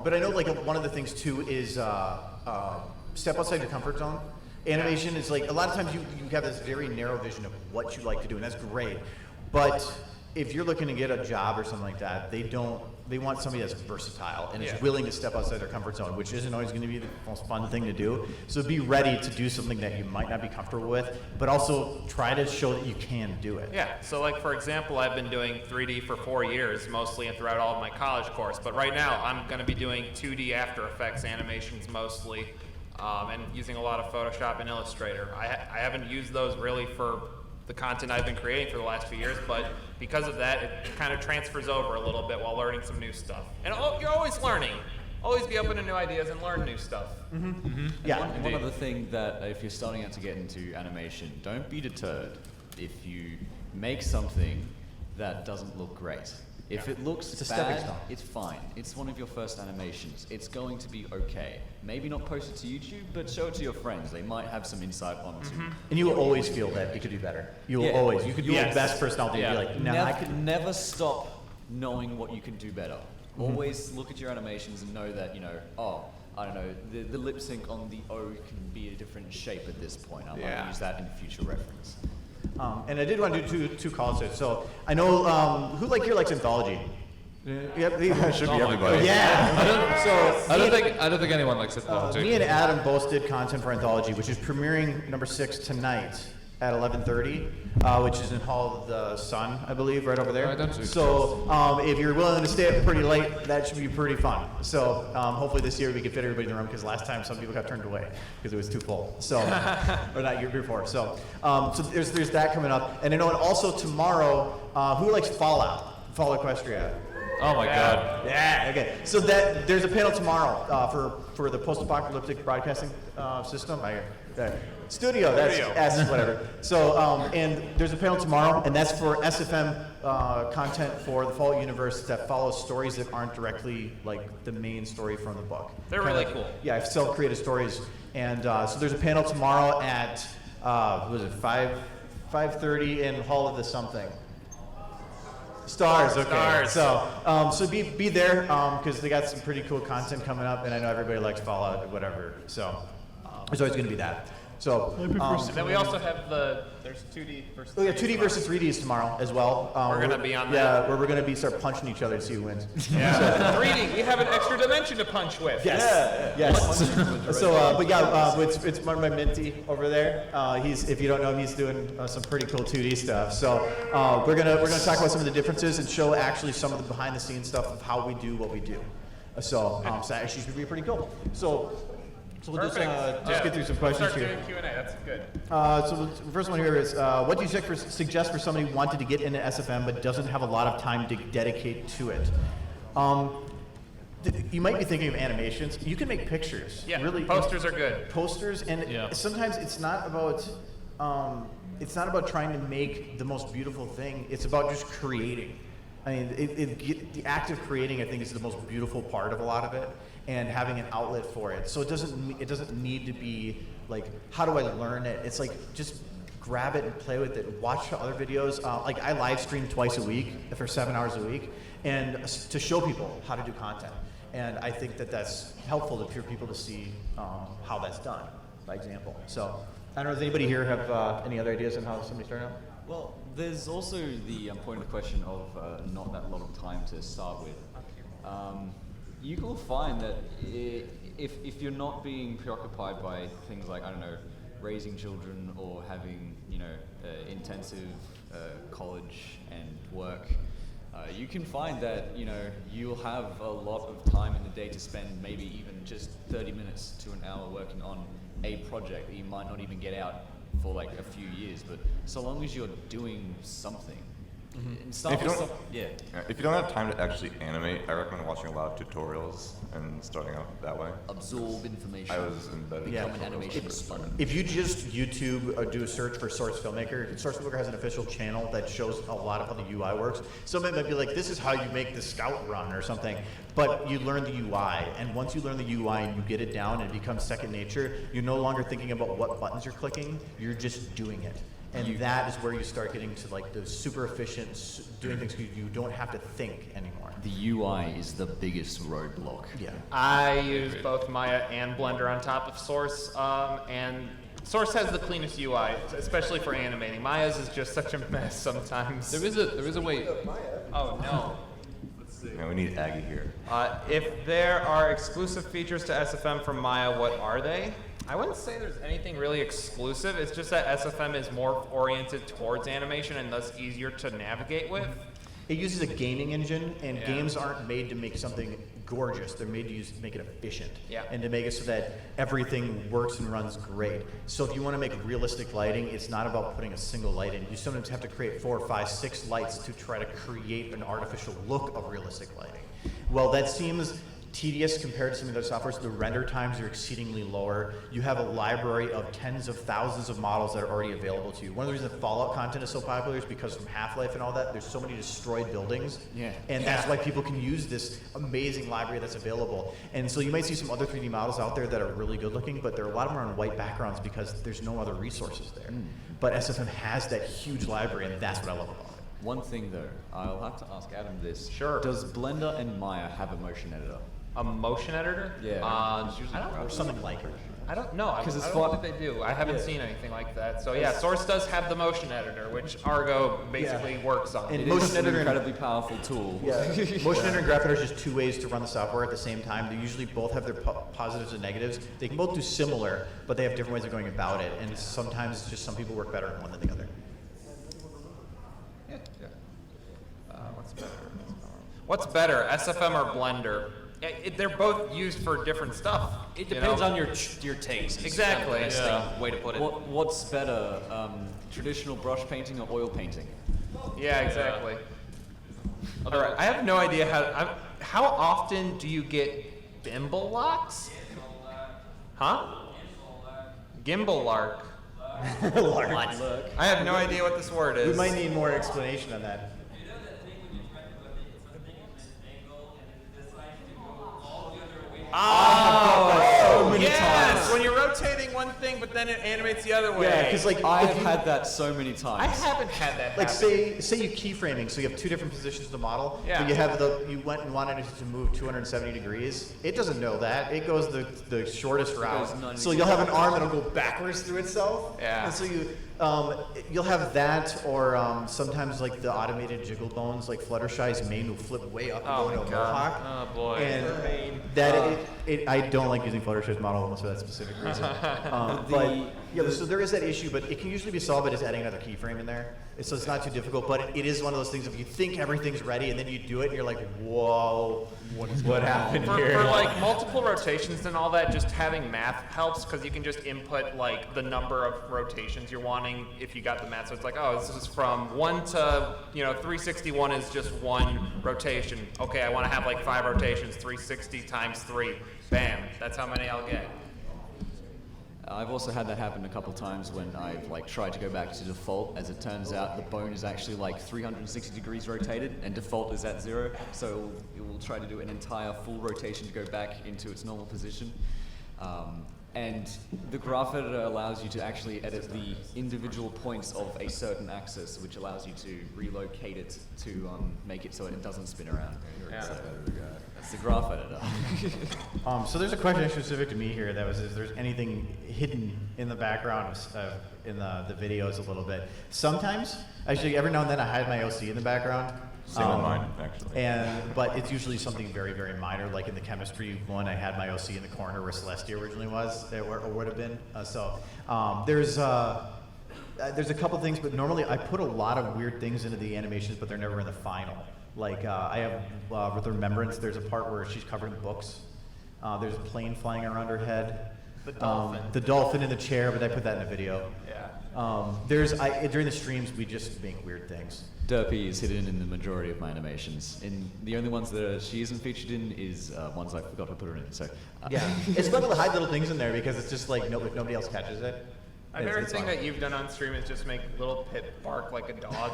Speaker 1: But I know like one of the things too is step outside your comfort zone. Animation is like, a lot of times you have this very narrow vision of what you like to do, and that's great. But if you're looking to get a job or something like that, they want somebody that's versatile and is willing to step outside their comfort zone, which isn't always going to be the most fun thing to do. So be ready to do something that you might not be comfortable with, but also try to show that you can do it.
Speaker 8: Yeah, so like for example, I've been doing 3D for 4 years, mostly and throughout all of my college course, but right now I'm going to be doing 2D After Effects animations mostly, and using a lot of Photoshop and Illustrator. I haven't used those really for the content I've been creating for the last few years, but because of that, it kind of transfers over a little bit while learning some new stuff. And you're always learning. Always be open to new ideas and learn new stuff.
Speaker 1: Yeah.
Speaker 5: One other thing that if you're starting out to get into animation, don't be deterred if you make something that doesn't look great. If it looks
Speaker 1: It's a stepping
Speaker 5: bad,
Speaker 1: stone.
Speaker 5: it's fine. It's one of your first animations. It's going to be okay. Maybe not post it to YouTube, but show it to your friends. They might have some insight onto it.
Speaker 1: And you will always feel that you could do better. You will always. You could be the best person out there and be like, no, I could.
Speaker 5: Never stop knowing what you can do better. Always look at your animations and know that, I don't know, the lip sync on the O can be a different shape at this point. I might use that in future reference.
Speaker 1: And I did want to do two calls there. So I know who here likes anthology.
Speaker 4: It should be everybody.
Speaker 1: Yeah.
Speaker 2: I don't think anyone likes anthology.
Speaker 1: Me and Adam both did content for anthology, which is premiering number 6 tonight at 11:30, which is in Hall of the Sun, I believe, right over there. So if you're willing to stay up pretty late, that should be pretty fun. So hopefully this year we can fit everybody in the room, because last time some people got turned away because it was too full. So, or not year before. So, so there's that coming up, and I know also tomorrow. Who likes Fallout? Fall Equestria.
Speaker 2: Oh my God.
Speaker 1: Yeah. Okay. So there's a panel tomorrow for the post-apocalyptic broadcasting system. Studio. That's whatever. So and there's a panel tomorrow, and that's for SFM content for the Fallout universe that follows stories that aren't directly like the main story from the book.
Speaker 8: They're really cool.
Speaker 1: Yeah, self-created stories, and so there's a panel tomorrow at what was it 5:30 in Hall of the something. Stars, okay.
Speaker 8: Stars.
Speaker 1: So be there because they got some pretty cool content coming up, and I know everybody likes Fallout, whatever. So there's always going to be that. So
Speaker 8: and then we also have there's 2D versus 3D.
Speaker 1: Oh yeah, 2D versus 3D is tomorrow as well.
Speaker 8: We're going to be on that.
Speaker 1: Yeah, where we're going to start punching each other to see who wins.
Speaker 8: Yeah. 3D, we have an extra dimension to punch with.
Speaker 1: Yes. Yes. So, but yeah, it's one of my Minty over there. If you don't know him, he's doing some pretty cool 2D stuff. So we're gonna talk about some of the differences and show actually some of the behind the scenes stuff of how we do what we do. So that actually should be pretty cool. So we'll just get through some questions here.
Speaker 8: Start doing Q&A. That's good.
Speaker 1: So the first one here is, what do you suggest for somebody who wanted to get into SFM but doesn't have a lot of time to dedicate to it? You might be thinking of animations. You can make pictures.
Speaker 8: Yeah,
Speaker 1: really.
Speaker 8: Posters are good.
Speaker 1: Posters, and sometimes it's not about trying to make the most beautiful thing. It's about just creating. I mean, the act of creating, I think, is the most beautiful part of a lot of it, and having an outlet for it. So it doesn't need to be like, how do I learn it? It's like, just grab it and play with it. Watch other videos. Like I live stream twice a week for 7 hours a week, and to show people how to do content. And I think that's helpful for people to see how that's done, by example. So I don't know, does anybody here have any other ideas on how somebody started out?
Speaker 5: Well, there's also the point of the question of not that lot of time to start with. you will find that if you're not being preoccupied by things like, I don't know, raising children or having, intensive college and work, you can find that, you'll have a lot of time in the day to spend, maybe even just 30 minutes to an hour working on a project that you might not even get out for like a few years, but so long as you're doing something. And start
Speaker 4: If you
Speaker 5: with
Speaker 4: don't-
Speaker 5: stuff- yeah.
Speaker 4: If you don't have time to actually animate, I recommend watching a lot of tutorials and starting out that way.
Speaker 5: Absorb information.
Speaker 4: I was embedded
Speaker 5: Become
Speaker 4: in
Speaker 5: an animation sponge.
Speaker 1: If you just YouTube or do a search for Source Filmmaker, Source Filmmaker has an official channel that shows a lot of how the UI works. Some might be like, this is how you make the scout run or something, but you learn the UI, and once you learn the UI and you get it down and it becomes second nature, you're no longer thinking about what buttons you're clicking, you're just doing it. And that is where you start getting to like the super efficient doing things you don't have to think anymore.
Speaker 5: The UI is the biggest roadblock.
Speaker 1: Yeah.
Speaker 8: I use both Maya and Blender on top of Source, and Source has the cleanest UI, especially for animating. Maya's is just such a mess sometimes.
Speaker 2: There is a way.
Speaker 8: Oh no.
Speaker 4: Yeah, we need Aggie here.
Speaker 8: If there are exclusive features to SFM from Maya, what are they? I wouldn't say there's anything really exclusive. It's just that SFM is more oriented towards animation and thus easier to navigate with.
Speaker 1: It uses a gaming engine, and games aren't made to make something gorgeous. They're made to make it efficient, and to make it so that everything works and runs great. So if you want to make realistic lighting, it's not about putting a single light in. You sometimes have to create 4, 5, 6 lights to try to create an artificial look of realistic lighting. Well, that seems tedious compared to some of the other softwares. The render times are exceedingly lower. You have a library of tens of thousands of models that are already available to you. One of the reasons Fallout content is so popular is because from Half-Life and all that, there's so many destroyed buildings. And that's why people can use this amazing library that's available. And so you might see some other 3D models out there that are really good looking, but there are a lot of them are on white backgrounds because there's no other resources there. But SFM has that huge library, and that's what I love about it.
Speaker 5: One thing though, I'll have to ask Adam this. Sure. Does Blender and Maya have a motion editor?
Speaker 8: A motion editor?
Speaker 5: Yeah.
Speaker 8: I don't know.
Speaker 1: Or something like it.
Speaker 8: I don't know. I
Speaker 5: 'Cause it's
Speaker 8: don't know
Speaker 5: fun.
Speaker 8: what they do. I haven't seen anything like that. So yeah, Source does have the motion editor, which Argo basically works on.
Speaker 1: And
Speaker 5: It
Speaker 1: motion
Speaker 5: is an
Speaker 1: editor and-
Speaker 5: incredibly powerful tool.
Speaker 1: Motion editor and graph editor is just two ways to run the software at the same time. They usually both have their positives and negatives. They can both do similar, but they have different ways of going about it. And sometimes just some people work better in one than the other.
Speaker 8: What's better? What's better, SFM or Blender? They're both used for different stuff.
Speaker 3: It depends on your taste.
Speaker 8: Exactly.
Speaker 3: That's the best way to put it.
Speaker 5: What's better, traditional brush painting or oil painting?
Speaker 8: Yeah, exactly. All right, I have no idea how often do you get bimble locks? Huh? Gimbal lark.
Speaker 1: Lark.
Speaker 8: I have no idea what this word is.
Speaker 1: We might need more explanation on that.
Speaker 8: Oh,
Speaker 1: many
Speaker 8: yes!
Speaker 1: times.
Speaker 8: When you're rotating one thing, but then it animates the other way.
Speaker 1: Yeah, because like
Speaker 5: I've
Speaker 1: if you-
Speaker 5: had that so many times.
Speaker 8: I haven't had that.
Speaker 1: Like
Speaker 8: happen.
Speaker 1: say you keyframing, so you have two different positions of the model,
Speaker 8: Yeah.
Speaker 1: but you went and wanted it to move 270 degrees. It doesn't know that. It goes the shortest route.
Speaker 5: 90
Speaker 1: So you'll have an arm that'll go backwards through itself.
Speaker 8: Yeah.
Speaker 1: And so you'll have that, or sometimes like the automated jiggle bones, like Fluttershy's mane will flip way up and
Speaker 8: Oh
Speaker 1: go into
Speaker 8: my
Speaker 1: a
Speaker 8: God.
Speaker 1: mohawk.
Speaker 8: Oh boy.
Speaker 1: And that I don't like using Fluttershy's model almost for that specific reason. But yeah, so there is that issue, but it can usually be solved by just adding another keyframe in there. So it's not too difficult, but it is one of those things if you think everything's ready and then you do it and you're like, whoa, what happened here?
Speaker 8: For like multiple rotations and all that, just having math helps because you can just input like the number of rotations you're wanting if you got the math. So it's like, oh, this is from 1 to 361 is just one rotation. Okay, I want to have like 5 rotations, 360 times 3. Bam, that's how many I'll get.
Speaker 5: I've also had that happen a couple times when I've like tried to go back to default. As it turns out, the bone is actually like 360 degrees rotated, and default is at 0. So it will try to do an entire full rotation to go back into its normal position. And the graph editor allows you to actually edit the individual points of a certain axis, which allows you to relocate it to make it so it doesn't spin around.
Speaker 8: Yeah.
Speaker 5: So that's the graph editor.
Speaker 1: So there's a question specific to me here that was if there's anything hidden in the background in the videos a little bit. Sometimes, actually every now and then I hide my OC in the background
Speaker 4: Same with mine, actually.
Speaker 1: But it's usually something very, very minor. Like in the chemistry one, I had my OC in the corner where Celestia originally was, or would have been. There's a couple things, but normally I put a lot of weird things into the animations, but they're never in the final. Like I have with Remembrance, there's a part where she's covered in books. There's a plane flying around her head.
Speaker 8: The dolphin.
Speaker 1: The dolphin in the chair, but I put that in a video.
Speaker 8: Yeah.
Speaker 1: During the streams, we just make weird things.
Speaker 5: Derpy is hidden in the majority of my animations. And the only ones that she isn't featured in is ones I forgot to put her in. So
Speaker 1: Yeah, it's fun to hide little things in there because it's just like if nobody else catches it.
Speaker 8: My favorite thing that you've done on stream is just make little Pip bark like a dog.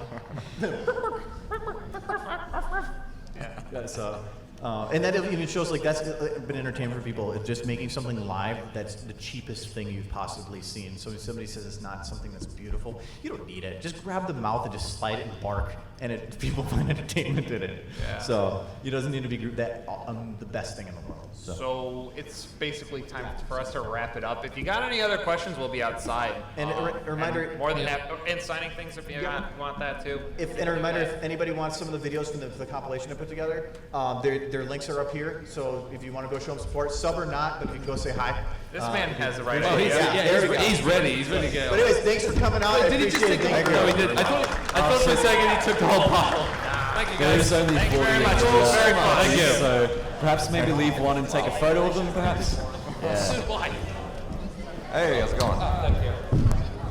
Speaker 1: Yeah. And that even shows like that's been entertainment for people. It's just making something live that's the cheapest thing you've possibly seen. So if somebody says it's not something that's beautiful, you don't need it. Just grab the mouth and just slide it and bark, and people find entertainment in it.
Speaker 8: Yeah.
Speaker 1: So it doesn't need to be the best thing in the world.
Speaker 8: So it's basically time for us to wrap it up. If you got any other questions, we'll be outside.
Speaker 1: And a reminder,
Speaker 8: and more than that, and signing things if you want that too.
Speaker 1: And a reminder, if anybody wants some of the videos from the compilation I put together, their links are up here. So if you want to go show them support, sub or not, but you can go say hi.
Speaker 8: This man has the right
Speaker 2: Oh,
Speaker 8: idea.
Speaker 2: he's ready. He's ready to go.
Speaker 1: But anyways, thanks for coming out.
Speaker 2: Wait, did he just take the whole? No, he did. I thought for a second he took the whole bottle. Thank you guys.
Speaker 5: There's only
Speaker 8: Thank you
Speaker 5: 40
Speaker 8: very much.
Speaker 5: extras.
Speaker 8: Very much.
Speaker 2: Thank you.
Speaker 5: So perhaps maybe leave one and take a photo of them, perhaps? Yeah.
Speaker 4: Hey, how's it going?
Speaker 2: Thank you.